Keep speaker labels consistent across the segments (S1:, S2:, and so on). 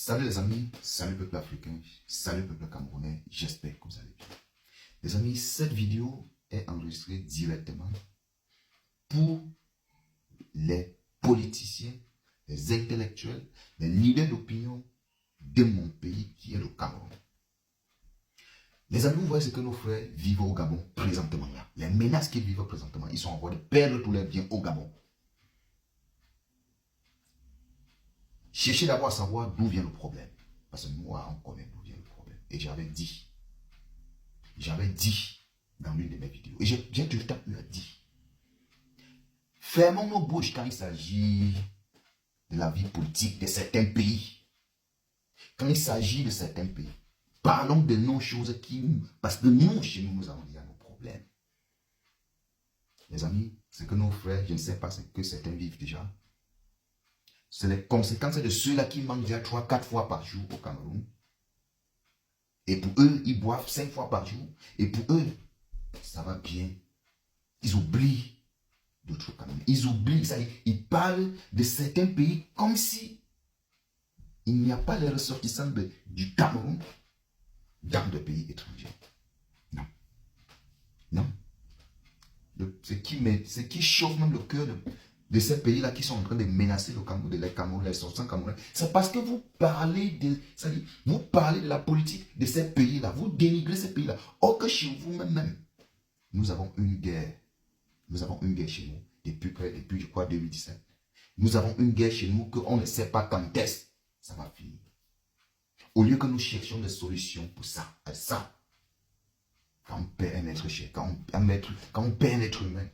S1: Salut les amis, salut peuple africain, salut peuple camerounais, j'espère que vous allez bien. Les amis, cette vidéo est enregistrée directement pour les politiciens, les intellectuels, les leaders d'opinion de mon pays qui est le Cameroun. Les amis, vous voyez ce que nos frères vivent au Gabon présentement là. Les menaces qu'ils vivent présentement, ils sont en train de perdre tous leurs biens au Gabon. Cherchez d'abord à savoir d'où vient le problème. Parce que moi, on connaît d'où vient le problème. Et j'avais dit dans l'une de mes vidéos, et j'ai tout le temps eu à dire, fermons nos bouches quand il s'agit de la vie politique de certains pays. Quand il s'agit de certains pays, parlons de nos choses parce que nous, chez nous, nous avons déjà nos problèmes. Les amis, c'est que nos frères, je ne sais pas ce que certains vivent déjà. C'est les conséquences de ceux-là qui mangent déjà 3-4 fois par jour au Cameroun. Et pour eux, ils boivent 5 fois par jour. Et pour eux, ça va bien. Ils oublient d'autres Cameroun. Ils oublient, ça, ils parlent de certains pays comme si il n'y a pas les ressortissants du Cameroun dans des pays étrangers. Non. Non. Ce qui chauffe même le cœur de ces pays-là qui sont en train de menacer le Cameroun, les Camerounais, les sortants camerounais, c'est parce que vous parlez de la politique de ces pays-là, vous dénigrez ces pays-là. Or que chez vous-même, nous avons une guerre. Nous avons une guerre chez nous, depuis je crois 2017. Nous avons une guerre chez nous qu'on ne sait pas quand est-ce ça va finir. Au lieu que nous cherchions des solutions pour ça, quand on perd un être cher, quand on perd un être humain,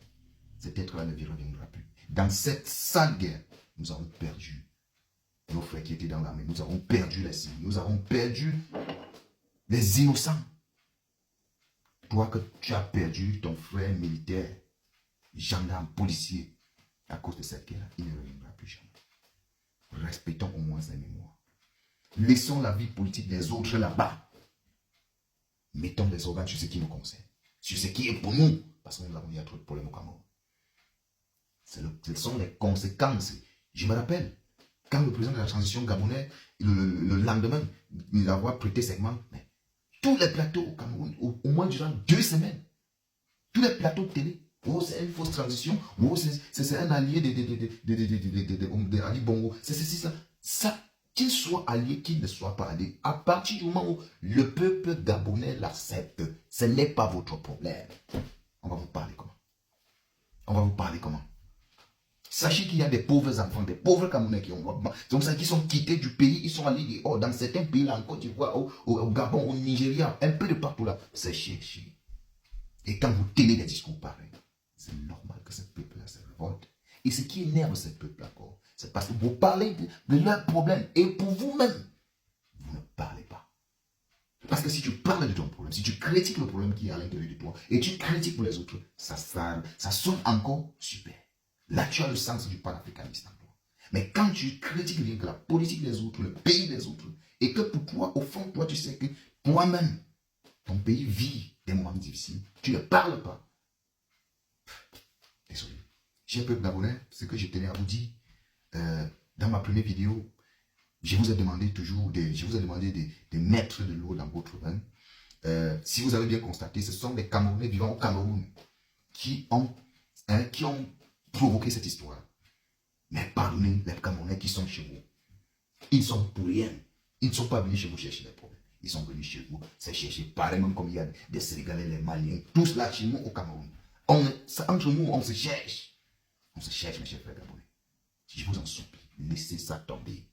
S1: cet être-là ne reviendra plus. Dans cette sale guerre, nous avons perdu nos frères qui étaient dans l'armée. Nous avons perdu les civils. Nous avons perdu les innocents. Toi que tu as perdu ton frère militaire, gendarme, policier, à cause de cette guerre, il ne reviendra plus jamais. Respectons au moins sa mémoire. Laissons la vie politique des autres là-bas. Mettons des organes sur ce qui nous concerne. Sur ce qui est pour nous. Parce que nous avons eu trop de problèmes au Cameroun. Ce sont les conséquences. Je me rappelle, quand le président de la transition gabonais, le lendemain, il a prêté serment, mais tous les plateaux au Cameroun, au moins durant 2 semaines, tous les plateaux de télé, oh, c'est une fausse transition, oh, c'est un allié de Ali Bongo, c'est ceci, ça. Qu'il soit allié, qu'il ne soit pas allié, à partir du moment où le peuple gabonais l'accepte, ce n'est pas votre problème. On va vous parler comment? Sachez qu'il y a des pauvres enfants, des pauvres Camerounais qui sont quittés du pays, ils sont allés dans certains pays, là, en Côte d'Ivoire, au Gabon, au Nigeria, un peu de partout là. C'est chier. Et quand vous tenez des discours pareils, c'est normal que ce peuple-là se révolte. Et ce qui énerve ce peuple-là, c'est parce que vous parlez de leurs problèmes. Et pour vous-même, vous ne parlez pas. Parce que si tu parles de ton problème, si tu critiques le problème qui est à l'intérieur de toi, et tu critiques pour les autres, ça sonne encore super. Là, tu as le sens du panafricanisme en toi. Mais quand tu critiques rien que la politique des autres, le pays des autres, et que pour toi, au fond, toi, tu sais que toi-même, ton pays vit des moments difficiles, tu ne parles pas. Désolé. Cher peuple gabonais, ce que je tenais à vous dire, dans ma première vidéo, je vous ai demandé de mettre de l'eau dans votre vin. Si vous avez bien constaté, ce sont les Camerounais vivant au Cameroun qui ont provoqué cette histoire. Mais pardonnez les Camerounais qui sont chez vous. Ils sont pour rien. Ils ne sont pas venus chez vous chercher des problèmes. Ils sont venus chez vous, c'est chercher pareil, même comme il y a des Sénégalais, les Maliens, tous là chez nous au Cameroun. Entre nous, on se cherche. On se cherche, mes chers frères Gabonais. Je vous en supplie, laissez ça tomber.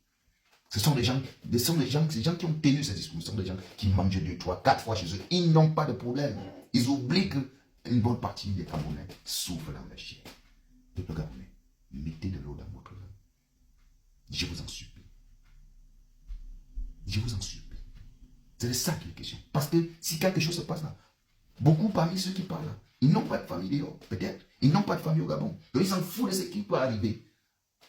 S1: Ce sont des gens qui ont tenu ces discours. Ce sont des gens qui mangent 2, 3, 4 fois chez eux. Ils n'ont pas de problème. Ils oublient qu'une bonne partie des Camerounais souffrent dans la chair. Peuple Gabonais, mettez de l'eau dans votre vin. Je vous en supplie. Je vous en supplie. C'est de ça qu'il est question. Parce que si quelque chose se passe là, beaucoup parmi ceux qui parlent là, ils n'ont pas de famille dehors, peut-être. Ils n'ont pas de famille au Gabon. Donc ils s'en foutent de ce qui peut arriver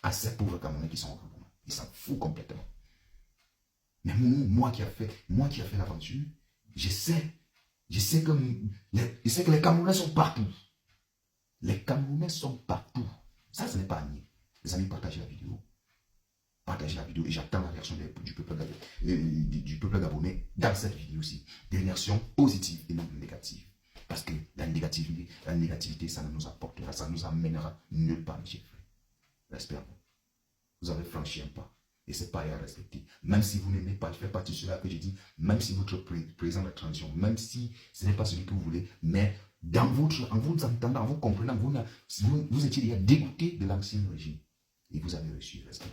S1: à ces pauvres Camerounais qui sont au Gabon. Ils s'en foutent complètement. Mais moi qui a fait l'aventure, je sais que les Camerounais sont partout. Les Camerounais sont partout. Ça, ce n'est pas à nier. Les amis, partagez la vidéo. Partagez la vidéo et j'attends la réaction du peuple gabonais. du peuple gabonais dans cette vidéo-ci. Des réactions positives et non négatives. Parce que la négativité, ça ne nous apportera, ça ne nous amènera nulle part, mes chers frères. Respect-vous. Vous avez franchi un pas. Et c'est pas à respecter. Même si vous n'aimez pas, je fais partie de cela que j'ai dit, même si votre président de la transition, même si ce n'est pas celui que vous voulez, mais en vous entendant, en vous comprenant, vous étiez déjà dégoûté de l'ancien régime. Et vous avez reçu, respect.